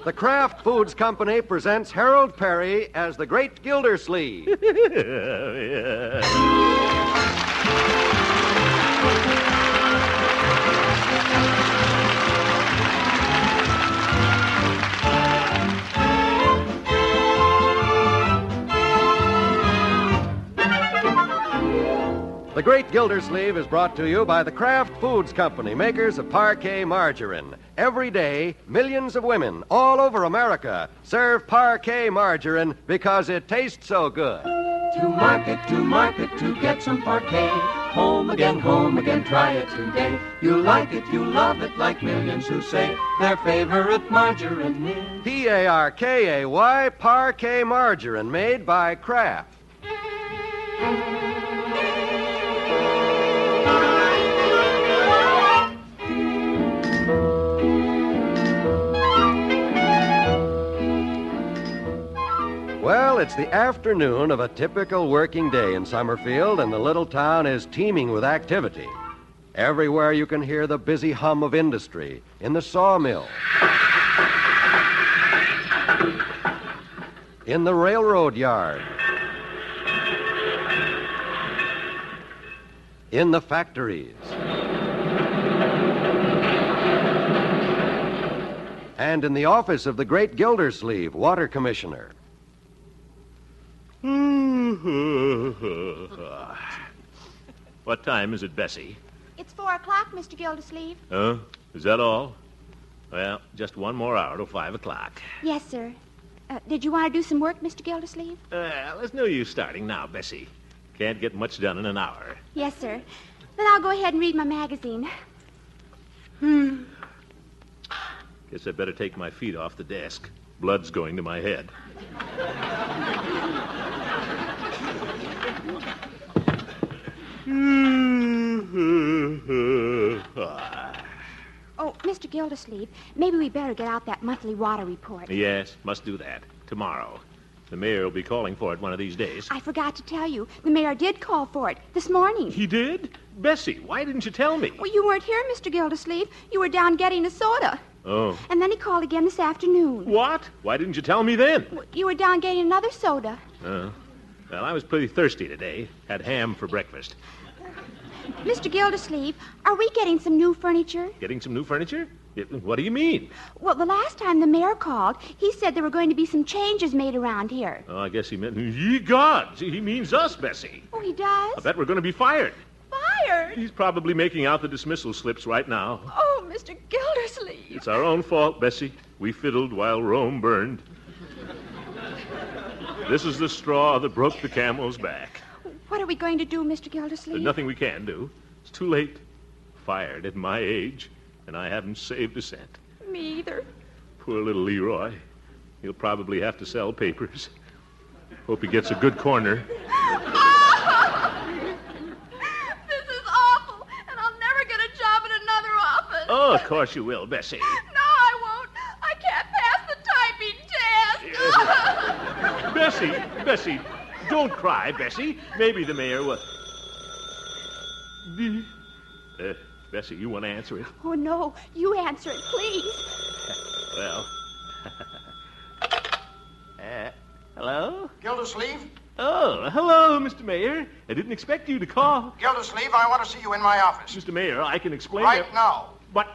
The Kraft Foods Company presents Harold Perry as the Great Gildersleeve. The Great Gildersleeve is brought to you by the Kraft Foods Company, makers of parquet margarine. Every day, millions of women all over America serve parquet margarine because it tastes so good. To market, to get some parquet. Home again, try it today. You like it, you love it, like millions who say their favorite margarine is Parkay, parquet margarine, made by Kraft. Well, it's the afternoon of a typical working day in Summerfield, and the little town is teeming with activity. Everywhere you can hear the busy hum of industry, in the sawmill, in the railroad yard, in the factories, and in the office of the Great Gildersleeve, Water Commissioner. What time is it, Bessie? It's 4 o'clock, Mr. Gildersleeve. Oh, is that all? Well, just one more hour till 5 o'clock. Yes, sir. Did you want to do some work, Mr. Gildersleeve? There's no use starting now, Bessie. Can't get much done in an hour. Yes, sir. Then I'll go ahead and read my magazine. Guess I better take my feet off the desk. Blood's going to my head. Oh, Mr. Gildersleeve, maybe we better get out that monthly water report. Yes, must do that. Tomorrow. The mayor will be calling for it one of these days. I forgot to tell you. The mayor did call for it this morning. He did? Bessie, why didn't you tell me? Well, you weren't here, Mr. Gildersleeve. You were down getting a soda. Oh. And then he called again this afternoon. What? Why didn't you tell me then? You were down getting another soda. Oh. Well, I was pretty thirsty today. Had ham for breakfast. Mr. Gildersleeve, are we getting some new furniture? Getting some new furniture? What do you mean? Well, the last time the mayor called, he said there were going to be some changes made around here. Oh, I guess he meant, ye gods, he means us, Bessie. Oh, he does? I bet we're going to be fired. Fired? He's probably making out the dismissal slips right now. Oh, Mr. Gildersleeve. It's our own fault, Bessie. We fiddled while Rome burned. This is the straw that broke the camel's back. What are we going to do, Mr. Gildersleeve? There's nothing we can do. It's too late. Fired at my age, and I haven't saved a cent. Me either. Poor little Leroy. He'll probably have to sell papers. Hope he gets a good corner. This is awful, and I'll never get a job in another office. Oh, of course you will, Bessie. No, I won't. I can't pass the typing test. Bessie, don't cry, Bessie. Maybe the mayor will... Bessie, you want to answer it? Oh, no. You answer it, please. Well... hello? Gildersleeve? Oh, hello, Mr. Mayor. I didn't expect you to call. Gildersleeve, I want to see you in my office. Mr. Mayor, I can explain... Right now. But...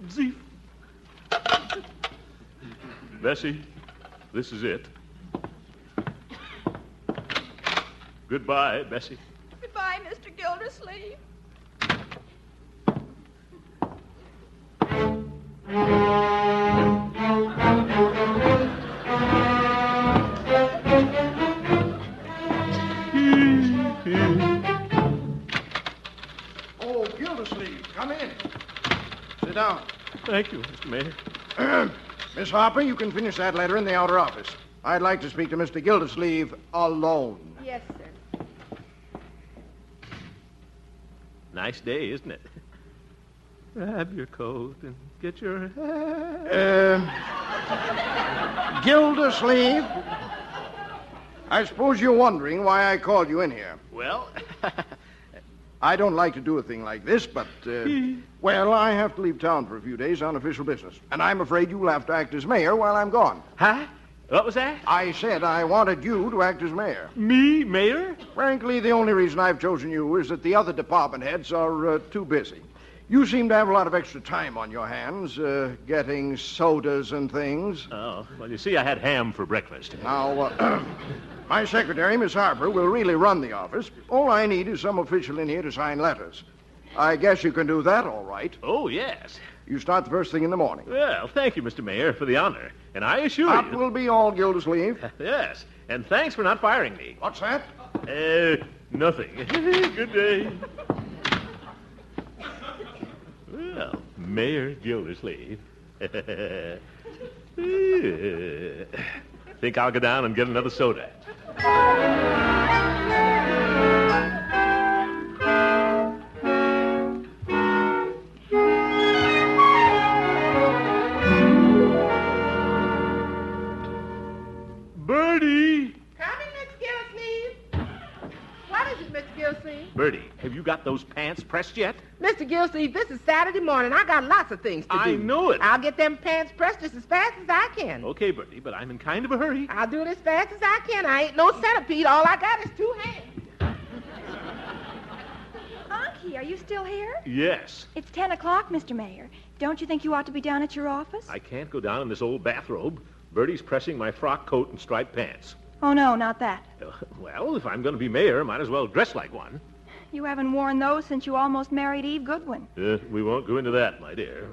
Zief. Bessie, this is it. Goodbye, Bessie. Goodbye, Mr. Gildersleeve. Oh, Gildersleeve, come in. Sit down. Thank you, Mr. Mayor. Miss Harper, you can finish that letter in the outer office. I'd like to speak to Mr. Gildersleeve alone. Yes, sir. Nice day, isn't it? Grab your coat and get your... Gildersleeve, I suppose you're wondering why I called you in here. Well, I don't like to do a thing like this, but, well, I have to leave town for a few days on official business. And I'm afraid you'll have to act as mayor while I'm gone. Huh? What was that? I said I wanted you to act as mayor. Me, mayor? Frankly, the only reason I've chosen you is that the other department heads are too busy. You seem to have a lot of extra time on your hands, getting sodas and things. Oh, well, you see, I had ham for breakfast. Now, my secretary, Miss Harper, will really run the office. All I need is some official in here to sign letters. I guess you can do that all right. Oh, yes. You start the first thing in the morning. Well, thank you, Mr. Mayor, for the honor. And I assure That you... will be all, Gildersleeve. Yes, and thanks for not firing me. What's that? Nothing. Good day. Well, Mayor Gildersleeve. Think I'll go down and get another soda. Bertie! Coming, Miss Gildersleeve. What is it, Mr. Gildersleeve? Bertie, have you got those pants pressed yet? Mr. Gildersleeve, this is Saturday morning. I got lots of things to do. I know it. I'll get them pants pressed just as fast as I can. Okay, Bertie, but I'm in kind of a hurry. I'll do it as fast as I can. I ain't no centipede. All I got is 2 hands. Unky, are you still here? Yes. It's 10 o'clock, Mr. Mayor. Don't you think you ought to be down at your office? I can't go down in this old bathrobe. Bertie's pressing my frock coat and striped pants. Oh, no, not that. Well, if I'm going to be mayor, might as well dress like one. You haven't worn those since you almost married Eve Goodwin. We won't go into that, my dear.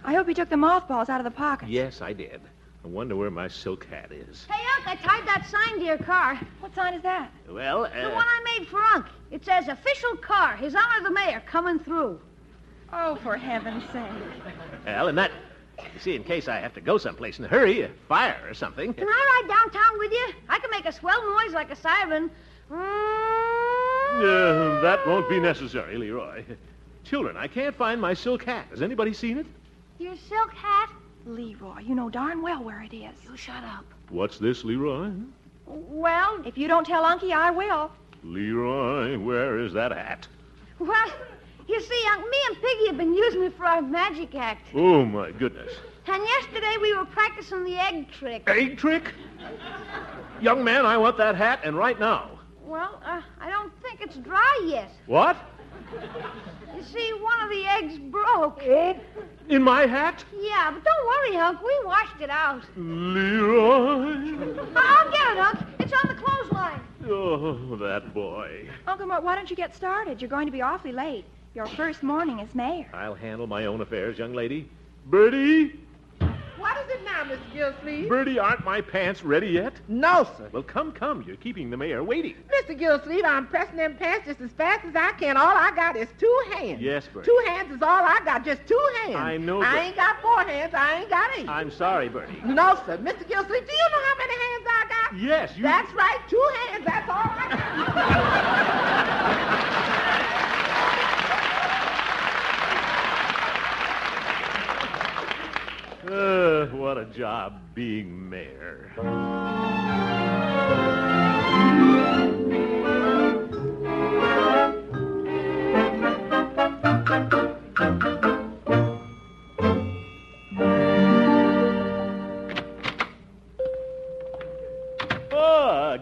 I hope you took the mothballs out of the pockets. Yes, I did. I wonder where my silk hat is. Hey, Unc, I tied that sign to your car. What sign is that? Well, The one I made for Unc. It says, official car, His Honor the Mayor, coming through. Oh, for heaven's sake. well, and that... You see, in case I have to go someplace in a hurry, a fire or something. Can I ride downtown with you? I can make a swell noise like a siren. That won't be necessary, Leroy. Children, I can't find my silk hat. Has anybody seen it? Your silk hat? Leroy, you know darn well where it is. You shut up. What's this, Leroy? Well, If you don't tell Unky, I will. Leroy, where is that hat? well, you see, Unc, me and Piggy have been using it for our magic act. Oh, my goodness. And yesterday we were practicing the egg trick. Egg trick? Young man, I want that hat, and right now. Well, I don't think it's dry yet. What? You see, one of the eggs broke. In my hat? Yeah, but don't worry, Unc. We washed it out. Leroy. I'll get it, Unc. It's on the clothesline. Oh, that boy. Uncle Mort, why don't you get started? You're going to be awfully late. Your first morning as mayor. I'll handle my own affairs, young lady. Bertie? What is it now, Mr. Gildersleeve? Bertie, aren't my pants ready yet? No, sir. Well, come. You're keeping the mayor waiting. Mr. Gildersleeve, I'm pressing them pants just as fast as I can. All I got is 2 hands. Yes, Bertie. 2 hands is all I got, just 2 hands. I know, I Bertie. ain't got 4 hands. I ain't got 8. I'm sorry, Bertie. No, sir. Mr. Gildersleeve, do you know how many hands I got? Yes, you... That's right, 2 hands. That's all I got. What a job being mayor.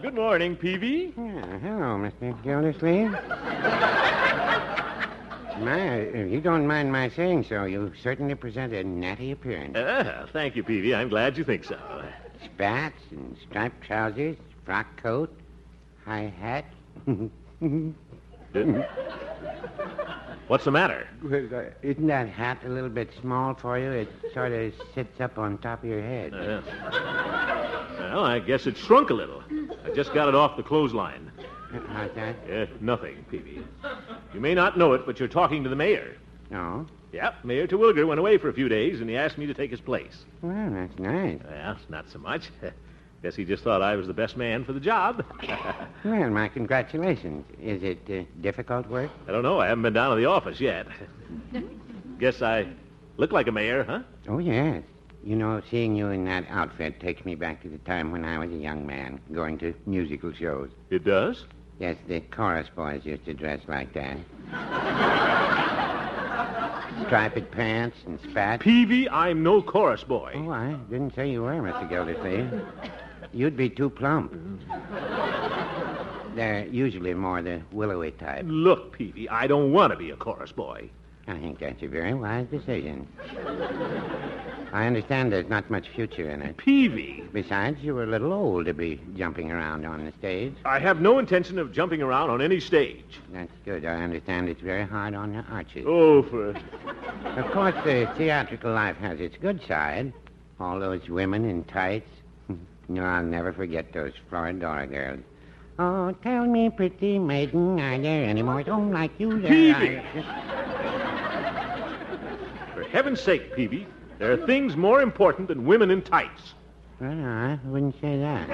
Good morning, Peavy. Hello, Mr. Gildersleeve. If you don't mind my saying so, you certainly present a natty appearance. Thank you, Peavy. I'm glad you think so. Spats and striped trousers, frock coat, high hat. What's the matter? Isn't that hat a little bit small for you? It sort of sits up on top of your head. Well, I guess it shrunk a little. I just got it off the clothesline. How's that? Nothing, Peavy. You may not know it, but you're talking to the mayor. No? Yep, Mayor Terwilliger went away for a few days, and he asked me to take his place. Well, that's nice. Well, not so much. Guess he just thought I was the best man for the job. Well, my congratulations. Is it difficult work? I don't know. I haven't been down to the office yet. Guess I look like a mayor, huh? Oh, yes. You know, seeing you in that outfit takes me back to the time when I was a young man, going to musical shows. It does? Yes, the chorus boys used to dress like that. Striped pants and spats. Peavy, I'm no chorus boy. Oh, I didn't say you were, Mr. Gildersleeve. You'd be too plump. They're usually more the willowy type. Look, Peavy, I don't want to be a chorus boy. I think that's a very wise decision. I understand there's not much future in it. Peavy. Besides, you were a little old to be jumping around on the stage. I have no intention of jumping around on any stage. That's good. I understand it's very hard on the arches. Oh, for... Of course, the theatrical life has its good side. All those women in tights. No, I'll never forget those Floridora girls. Oh, tell me, pretty maiden, are there any more at home like you? Peavy! For heaven's sake, Peavy, there are things more important than women in tights. Well, no, I wouldn't say that.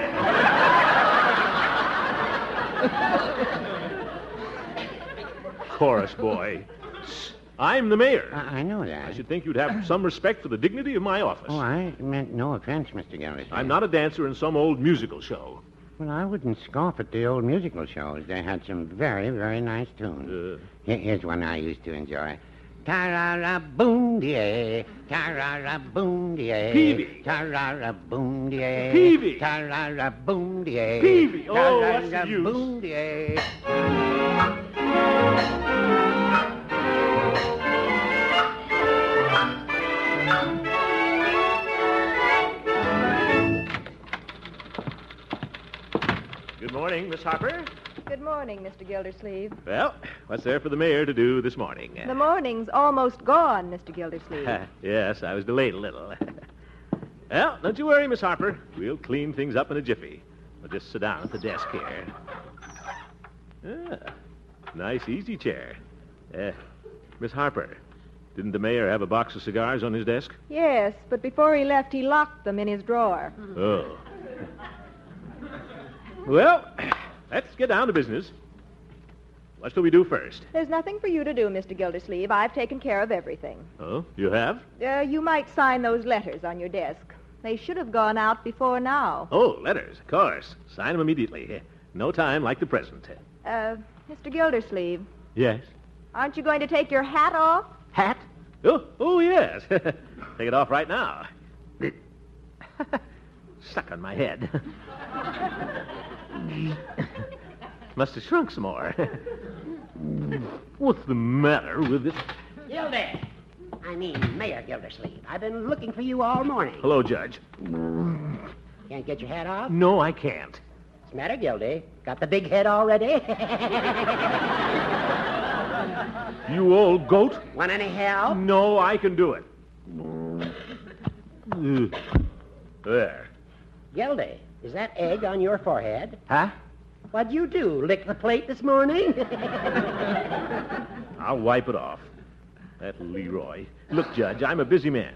Chorus boy. I'm the mayor. I know that. I should think you'd have some respect for the dignity of my office. Oh, I meant no offense, Mr. Gildersleeve. I'm not a dancer in some old musical show. Well, I wouldn't scoff at the old musical shows. They had some very, very nice tunes. Here's one I used to enjoy. Ta-ra-ra-boom-die, ta-ra-ra-boom-die. Peavy. Ta-ra-ra-boom-die. Peavy. Ta-ra-ra-boom-die. Peavy. Oh, what's the use? Ta-ra-ra-boom-die. Good morning, Miss Harper. Good morning, Mr. Gildersleeve. Well, what's there for the mayor to do this morning? The morning's almost gone, Mr. Gildersleeve. Yes, I was delayed a little. Well, don't you worry, Miss Harper. We'll clean things up in a jiffy. We'll just sit down at the desk here. Nice easy chair. Miss Harper, didn't the mayor have a box of cigars on his desk? Yes, but before he left, he locked them in his drawer. Oh. Well, let's get down to business. What shall we do first? There's nothing for you to do, Mr. Gildersleeve. I've taken care of everything. Oh, you have? You might sign those letters on your desk. They should have gone out before now. Oh, letters, of course. Sign them immediately. No time like the present. Mr. Gildersleeve, Yes? aren't you going to take your hat off? Hat? Oh, yes. Take it off right now. Stuck on my head. Must have shrunk some more. What's the matter with it? Gildy! I mean, Mayor Gildersleeve. I've been looking for you all morning. Hello, Judge. Can't get your hat off? No, I can't. What's the matter, Gildy? Got the big head already? You old goat. Want any help? No, I can do it. There. Gildy, is that egg on your forehead? Huh? What'd you do? Lick the plate this morning? I'll wipe it off. That Leroy. Look, Judge, I'm a busy man.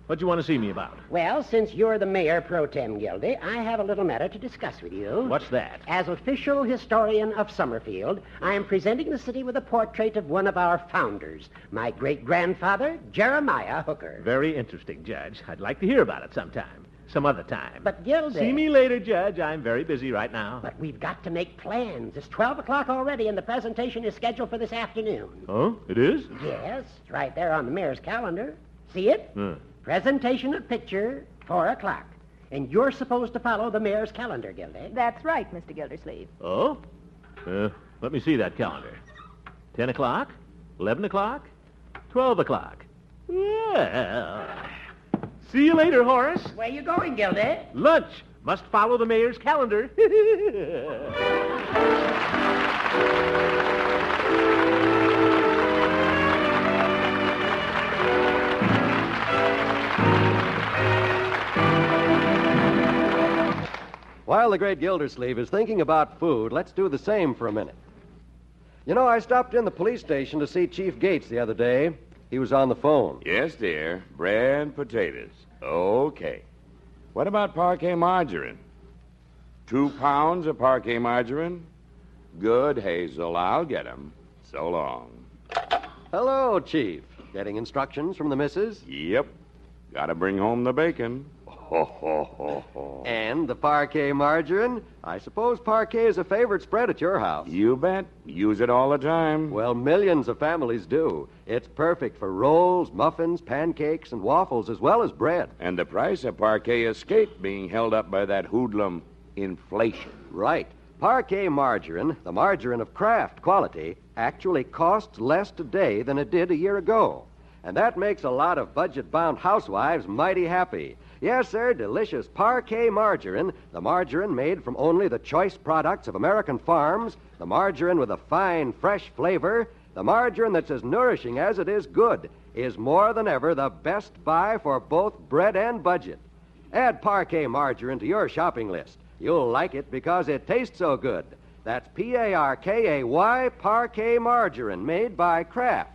What do you want to see me about? Well, since you're the mayor pro tem, Gildy, I have a little matter to discuss with you. What's that? As official historian of Summerfield, I am presenting the city with a portrait of one of our founders, my great-grandfather, Jeremiah Hooker. Very interesting, Judge. I'd like to hear about it sometime. Some other time. But, Gildy... See me later, Judge. I'm very busy right now. But we've got to make plans. It's 12 o'clock already, and the presentation is scheduled for this afternoon. Oh, it is? Yes, it's right there on the mayor's calendar. See it? Presentation of picture, 4 o'clock. And you're supposed to follow the mayor's calendar, Gildy. That's right, Mr. Gildersleeve. Oh? Let me see that calendar. 10 o'clock? 11 o'clock? 12 o'clock? Well... See you later, Horace. Where you going, Gildy? Lunch. Must follow the mayor's calendar. While the great Gildersleeve is thinking about food, let's do the same for a minute. You know, I stopped in the police station to see Chief Gates the other day. He was on the phone. Yes, dear. Bread and potatoes. Okay. What about parquet margarine? 2 pounds of parquet margarine? Good, Hazel. I'll get 'em. So long. Hello, Chief. Getting instructions from the missus? Yep. Gotta bring home the bacon. Ho, ho, ho, ho. And the parquet margarine? I suppose parquet is a favorite spread at your house. You bet. Use it all the time. Well, millions of families do. It's perfect for rolls, muffins, pancakes, and waffles, as well as bread. And the price of parquet escaped being held up by that hoodlum inflation. Right. Parquet margarine, the margarine of Kraft quality, actually costs less today than it did a year ago. And that makes a lot of budget-bound housewives mighty happy. Yes, sir, delicious parquet margarine, the margarine made from only the choice products of American farms, the margarine with a fine, fresh flavor, the margarine that's as nourishing as it is good, is more than ever the best buy for both bread and budget. Add parquet margarine to your shopping list. You'll like it because it tastes so good. That's Parkay, parquet margarine, made by Kraft.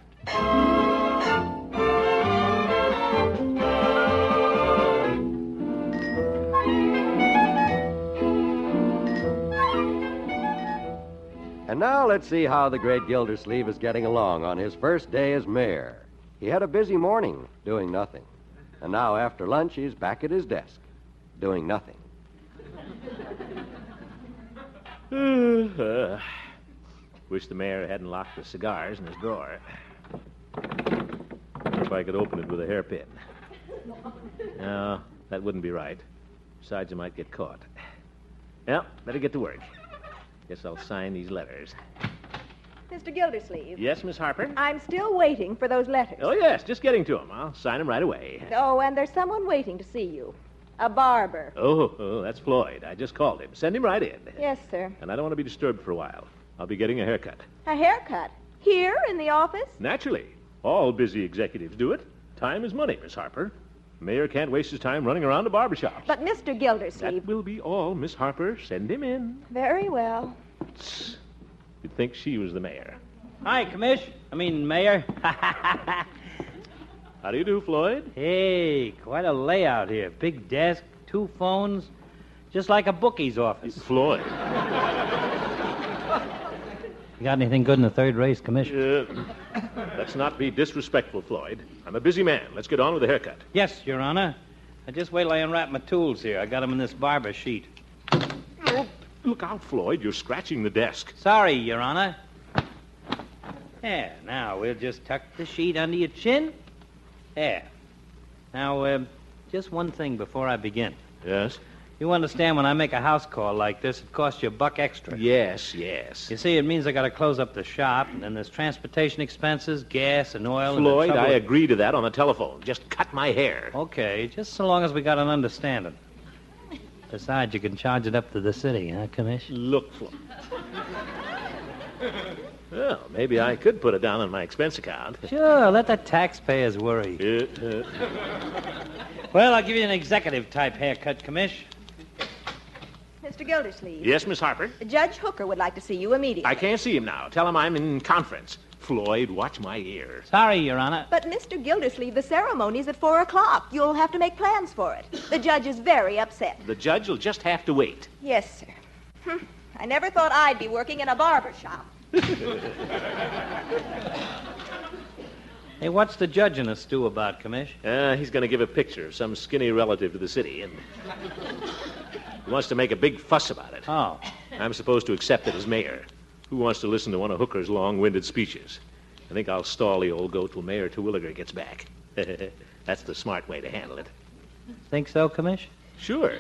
And now let's see how the great Gildersleeve is getting along on his first day as mayor. He had a busy morning, doing nothing. And now after lunch, he's back at his desk, doing nothing. Wish the mayor hadn't locked the cigars in his drawer. Wonder if I could open it with a hairpin. No, that wouldn't be right. Besides, I might get caught. Well, better get to work. Guess I'll sign these letters. Mr. Gildersleeve. Yes, Miss Harper? I'm still waiting for those letters. Oh, yes, just getting to them. I'll sign them right away. Oh, and there's someone waiting to see you. A barber. Oh, that's Floyd. I just called him. Send him right in. Yes, sir. And I don't want to be disturbed for a while. I'll be getting a haircut. A haircut? Here in the office? Naturally. All busy executives do it. Time is money, Miss Harper. Mayor can't waste his time running around to barbershops. But Mr. Gildersleeve... That will be all, Miss Harper. Send him in. Very well. You'd think she was the mayor. Hi, Mayor. How do you do, Floyd? Hey, quite a layout here. Big desk, 2 phones, just like a bookie's office. Floyd. You got anything good in the third race, Commissioner? Let's not be disrespectful, Floyd. I'm a busy man. Let's get on with the haircut. Yes, Your Honor. Just wait till I unwrap my tools here. I got them in this barber sheet. Oh, look out, Floyd. You're scratching the desk. Sorry, Your Honor. Yeah, now we'll just tuck the sheet under your chin. There. Now, just one thing before I begin. Yes? You understand when I make a house call like this, it costs you $1 extra. Yes. You see, it means I got to close up the shop, and then there's transportation expenses, gas and oil. Floyd, and I agree to that on the telephone. Just cut my hair. Okay, just so long as we got an understanding. Besides, you can charge it up to the city, huh, Commish? Look, Floyd. Well, maybe I could put it down on my expense account. Sure, let the taxpayers worry. Well, I'll give you an executive-type haircut, Commish. Mr. Gildersleeve. Yes, Miss Harper? Judge Hooker would like to see you immediately. I can't see him now. Tell him I'm in conference. Floyd, watch my ear. Sorry, Your Honor. But, Mr. Gildersleeve, the ceremony's at 4 o'clock. You'll have to make plans for it. The judge is very upset. The judge will just have to wait. Yes, sir. I never thought I'd be working in a barber shop. Hey, what's the judge in a stew about, Commish? He's going to give a picture of some skinny relative to the city, and he wants to make a big fuss about it. Oh. I'm supposed to accept it as mayor. Who wants to listen to one of Hooker's long-winded speeches? I think I'll stall the old goat till Mayor Terwilliger gets back. That's the smart way to handle it. Think so, Commish? Sure.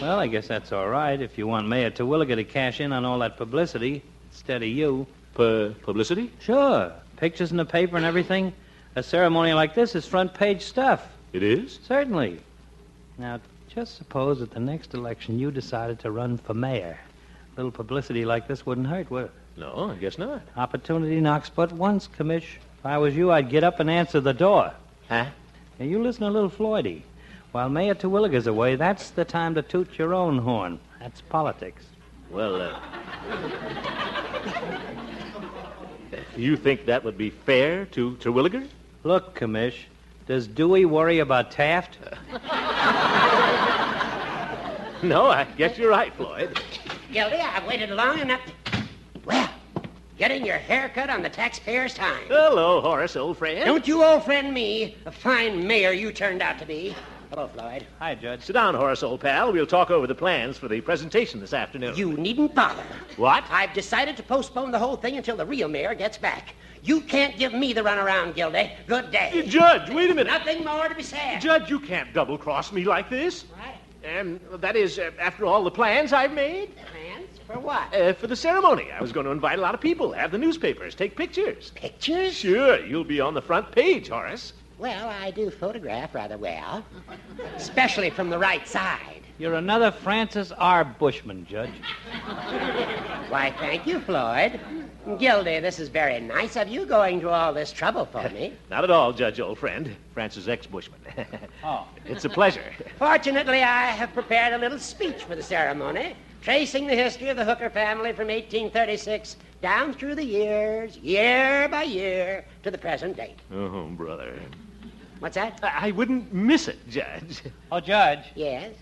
Well, I guess that's all right if you want Mayor Terwilliger to cash in on all that publicity instead of you. Publicity? Sure. Pictures in the paper and everything. A ceremony like this is front-page stuff. It is? Certainly. Now, just suppose at the next election you decided to run for mayor. A little publicity like this wouldn't hurt, would it? No, I guess not. Opportunity knocks but once, Commish. If I was you, I'd get up and answer the door. Huh? Now, you listen a little Floydy. While Mayor Terwilliger's away, that's the time to toot your own horn. That's politics. Well, you think that would be fair to Terwilliger? Look, Commish, does Dewey worry about Taft? No, I guess you're right, Floyd. Gildy, I've waited long enough. Well, getting your hair cut on the taxpayer's time. Hello, Horace, old friend. Don't you old friend me. A fine mayor you turned out to be. Hello, Floyd. Hi, Judge. Sit down, Horace, old pal. We'll talk over the plans for the presentation this afternoon. You needn't bother. What? I've decided to postpone the whole thing until the real mayor gets back. You can't give me the runaround, Gildy. Good day. Judge, wait a minute. Nothing more to be said. Judge, you can't double-cross me like this. Right. That is, after all the plans I've made. Plans? For what? For the ceremony. I was going to invite a lot of people, have the newspapers, take pictures. Pictures? Sure, you'll be on the front page, Horace. Well, I do photograph rather well, especially from the right side. You're another Francis R. Bushman, Judge. Why, thank you, Floyd. Gildy, this is very nice of you going to all this trouble for me. Not at all, Judge, old friend. Francis X. Bushman. Oh. It's a pleasure. Fortunately, I have prepared a little speech for the ceremony, tracing the history of the Hooker family from 1836 down through the years, year by year, to the present date. Oh, brother. What's that? I wouldn't miss it, Judge. Oh, Judge. Yes?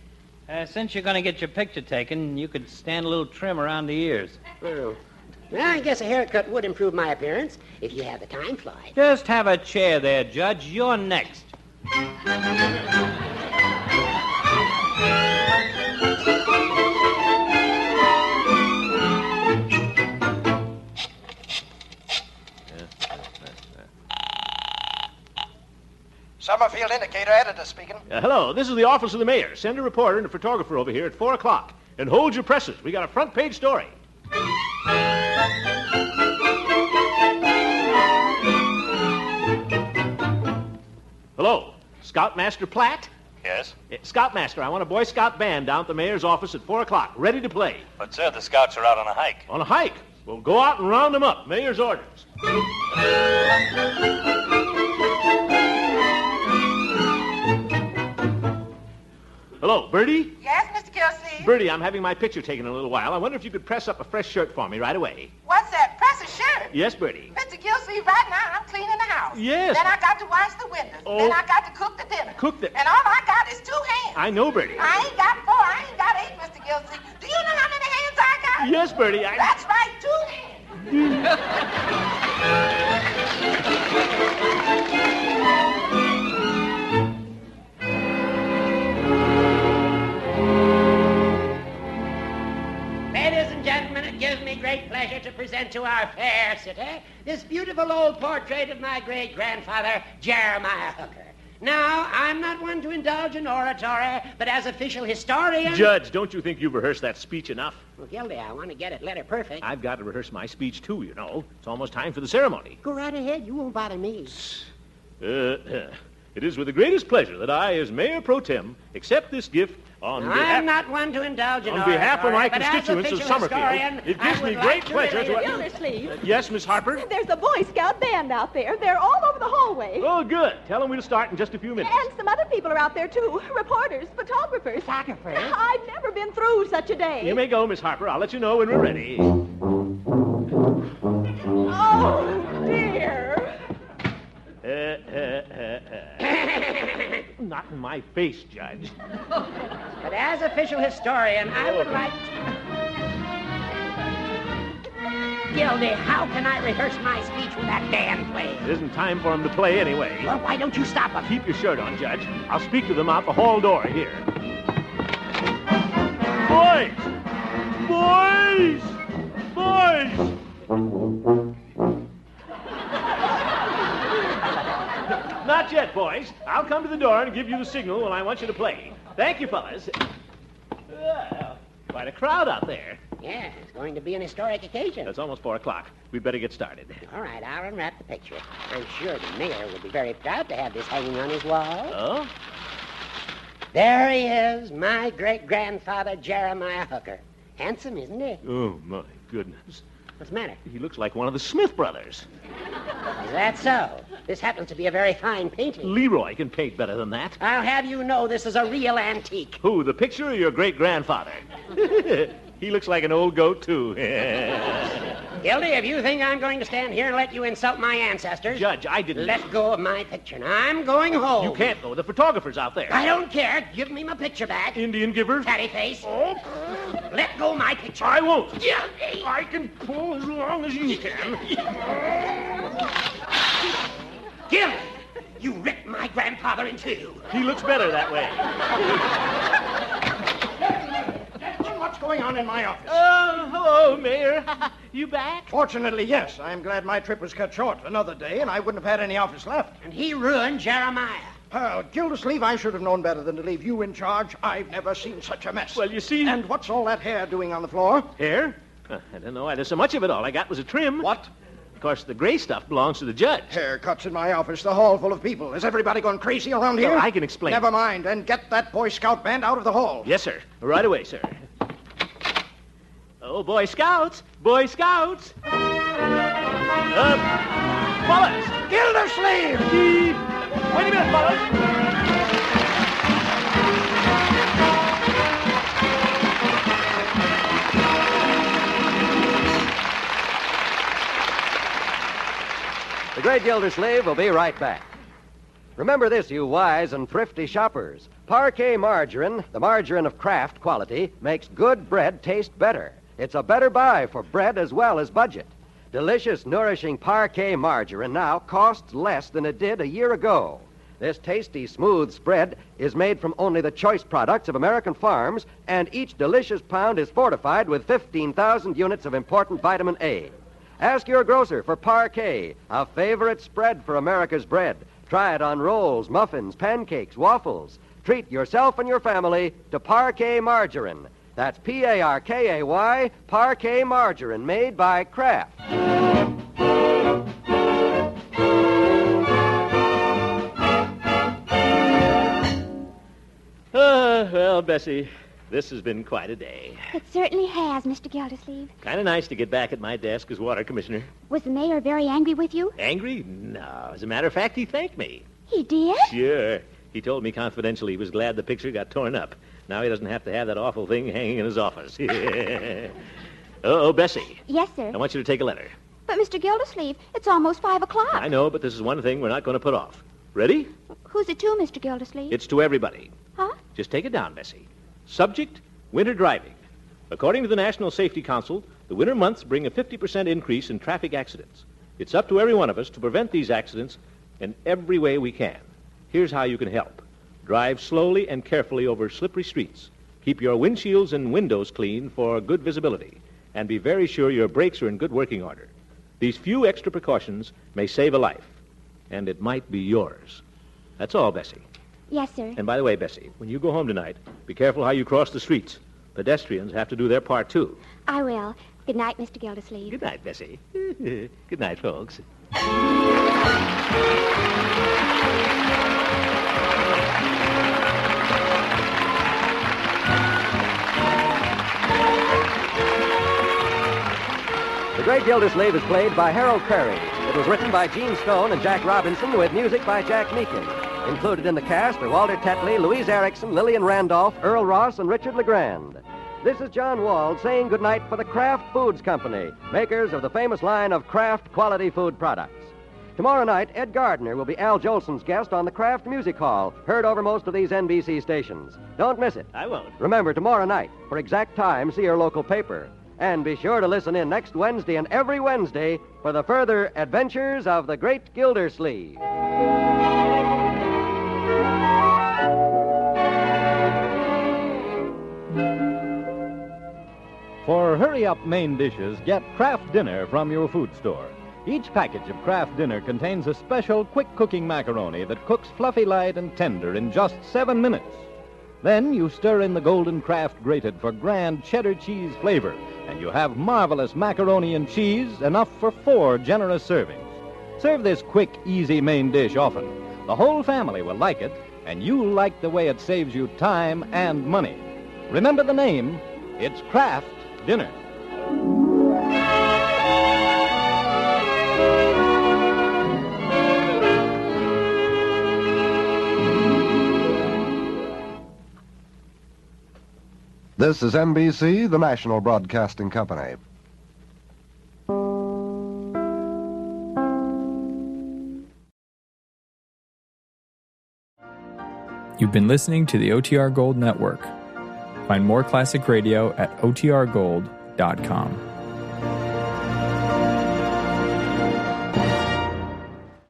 Since you're going to get your picture taken, you could stand a little trim around the ears. Oh. Well, I guess a haircut would improve my appearance if you have the time, Floyd. Just have a chair there, Judge. You're next. Summerfield Indicator editor speaking. Hello, this is the office of the mayor. Send a reporter and a photographer over here at 4 o'clock. And hold your presses. We got a front-page story. Hello, Scoutmaster Platt? Yes? Scoutmaster, I want a Boy Scout band down at the mayor's office at 4 o'clock, ready to play. But, sir, the Scouts are out on a hike. On a hike? Well, go out and round them up. Mayor's orders. Hello, Bertie? Yes, Mr. Kelsey? Bertie, I'm having my picture taken in a little while. I wonder if you could press up a fresh shirt for me right away. What's that? Press a shirt? Yes, Bertie. Mr. Kelsey, right now I'm cleaning the house. Yes. Then I got to wash the windows. Oh. Then I got to cook the dinner. Cook the... And all I got is 2 hands. I know, Bertie. I ain't got 4. I ain't got 8, Mr. Kelsey. Do you know how many hands I got? Yes, Bertie, That's right, 2 hands. Ladies and gentlemen, it gives me great pleasure to present to our fair city this beautiful old portrait of my great-grandfather, Jeremiah Hooker. Now, I'm not one to indulge in oratory, but as official historian... Judge, don't you think you've rehearsed that speech enough? Well, Gildy, I want to get it letter perfect. I've got to rehearse my speech, too, you know. It's almost time for the ceremony. Go right ahead. You won't bother me. It is with the greatest pleasure that I, as Mayor Pro Tem, accept this gift on behalf... I'm not one to indulge in on oratory, behalf of my but constituents of as Summerfield, historian, it gives me I would great like to pleasure to... Gildersleeve. Yes, Miss Harper? There's a Boy Scout band out there. They're all over the hallway. Oh, good. Tell them we'll start in just a few minutes. And some other people are out there, too. Reporters, photographers. Photographers? I've never been through such a day. You may go, Miss Harper. I'll let you know when we're ready. Oh, dear. Not in my face, Judge. But as official historian, I would like to... Gildy, how can I rehearse my speech with that band playing? It isn't time for him to play anyway. Well, why don't you stop him? Keep your shirt on, Judge. I'll speak to them out the hall door here. Boys! Boys! Boys! Not yet, boys. I'll come to the door and give you the signal when I want you to play. Thank you, fellas. Quite a crowd out there. Yeah, it's going to be an historic occasion. It's almost 4 o'clock. We'd better get started. All right, I'll unwrap the picture. I'm sure the mayor would be very proud to have this hanging on his wall. Oh? There he is, my great-grandfather, Jeremiah Hooker. Handsome, isn't he? Oh, my goodness. What's the matter? He looks like one of the Smith brothers. Is that so? This happens to be a very fine painting. Leroy can paint better than that. I'll have you know this is a real antique. Who, the picture or your great-grandfather? He looks like an old goat, too. Gildy, if you think I'm going to stand here and let you insult my ancestors... Judge, I didn't... Let go of my picture. Now, I'm going home. You can't go. The photographer's out there. I don't care. Give me my picture back. Indian giver? Fatty face. Oh. Let go of my picture. I won't. Gildy. I can pull as long as you can. Gildy, You ripped my grandfather in two. He looks better that way. Gentlemen, what's going on in my office? Oh, hello, Mayor. You back? Fortunately, yes. I'm glad my trip was cut short another day, and I wouldn't have had any office left. And he ruined Jeremiah. Gildersleeve, I should have known better than to leave you in charge. I've never seen such a mess. Well, you see... And what's all that hair doing on the floor? Hair? I don't know why there's so much of it. All I got was a trim. What? Of course, the gray stuff belongs to the judge. Haircuts in my office, the hall full of people. Is everybody gone crazy around here? Well, I can explain. Never mind, and get that Boy Scout band out of the hall. Yes, sir. Right away, sir. Oh, Boy Scouts! Boy Scouts! Fellas! Gildersleeve! Wait a minute, fellas! The great Gildersleeve will be right back. Remember this, you wise and thrifty shoppers. Parquet margarine, the margarine of Kraft quality, makes good bread taste better. It's a better buy for bread as well as budget. Delicious, nourishing Parquet margarine now costs less than it did a year ago. This tasty, smooth spread is made from only the choice products of American farms, and each delicious pound is fortified with 15,000 units of important vitamin A. Ask your grocer for Parquet, a favorite spread for America's bread. Try it on rolls, muffins, pancakes, waffles. Treat yourself and your family to Parquet margarine. That's Parkay, Parquet margarine, made by Kraft. Well, Bessie, this has been quite a day. It certainly has, Mr. Gildersleeve. Kind of nice to get back at my desk as water commissioner. Was the mayor very angry with you? Angry? No. As a matter of fact, he thanked me. He did? Sure. He told me confidentially he was glad the picture got torn up. Now he doesn't have to have that awful thing hanging in his office. Oh, Bessie. Yes, sir. I want you to take a letter. But, Mr. Gildersleeve, it's almost 5 o'clock. I know, but this is one thing we're not going to put off. Ready? Who's it to, Mr. Gildersleeve? It's to everybody. Huh? Just take it down, Bessie. Subject, winter driving. According to the National Safety Council, the winter months bring a 50% increase in traffic accidents. It's up to every one of us to prevent these accidents in every way we can. Here's how you can help. Drive slowly and carefully over slippery streets. Keep your windshields and windows clean for good visibility. And be very sure your brakes are in good working order. These few extra precautions may save a life. And it might be yours. That's all, Bessie. Yes, sir. And by the way, Bessie, when you go home tonight, be careful how you cross the streets. Pedestrians have to do their part, too. I will. Good night, Mr. Gildersleeve. Good night, Bessie. Good night, folks. The Great Gildersleeve is played by Harold Perry. It was written by Gene Stone and Jack Robinson with music by Jack Meakin. Included in the cast are Walter Tetley, Louise Erickson, Lillian Randolph, Earl Ross, and Richard LeGrand. This is John Wald saying goodnight for the Kraft Foods Company, makers of the famous line of Kraft quality food products. Tomorrow night, Ed Gardner will be Al Jolson's guest on the Kraft Music Hall, heard over most of these NBC stations. Don't miss it. I won't. Remember, tomorrow night, for exact time, see your local paper. And be sure to listen in next Wednesday and every Wednesday for the further adventures of the Great Gildersleeve. For hurry-up main dishes, get Kraft Dinner from your food store. Each package of Kraft Dinner contains a special quick-cooking macaroni that cooks fluffy light and tender in just 7 minutes. Then you stir in the golden Kraft grated for grand cheddar cheese flavor, and you have marvelous macaroni and cheese, enough for 4 generous servings. Serve this quick, easy main dish often. The whole family will like it, and you'll like the way it saves you time and money. Remember the name, it's Kraft Dinner. This is NBC, the national broadcasting company. You've been listening to the OTR Gold Network. Find more classic radio at otrgold.com.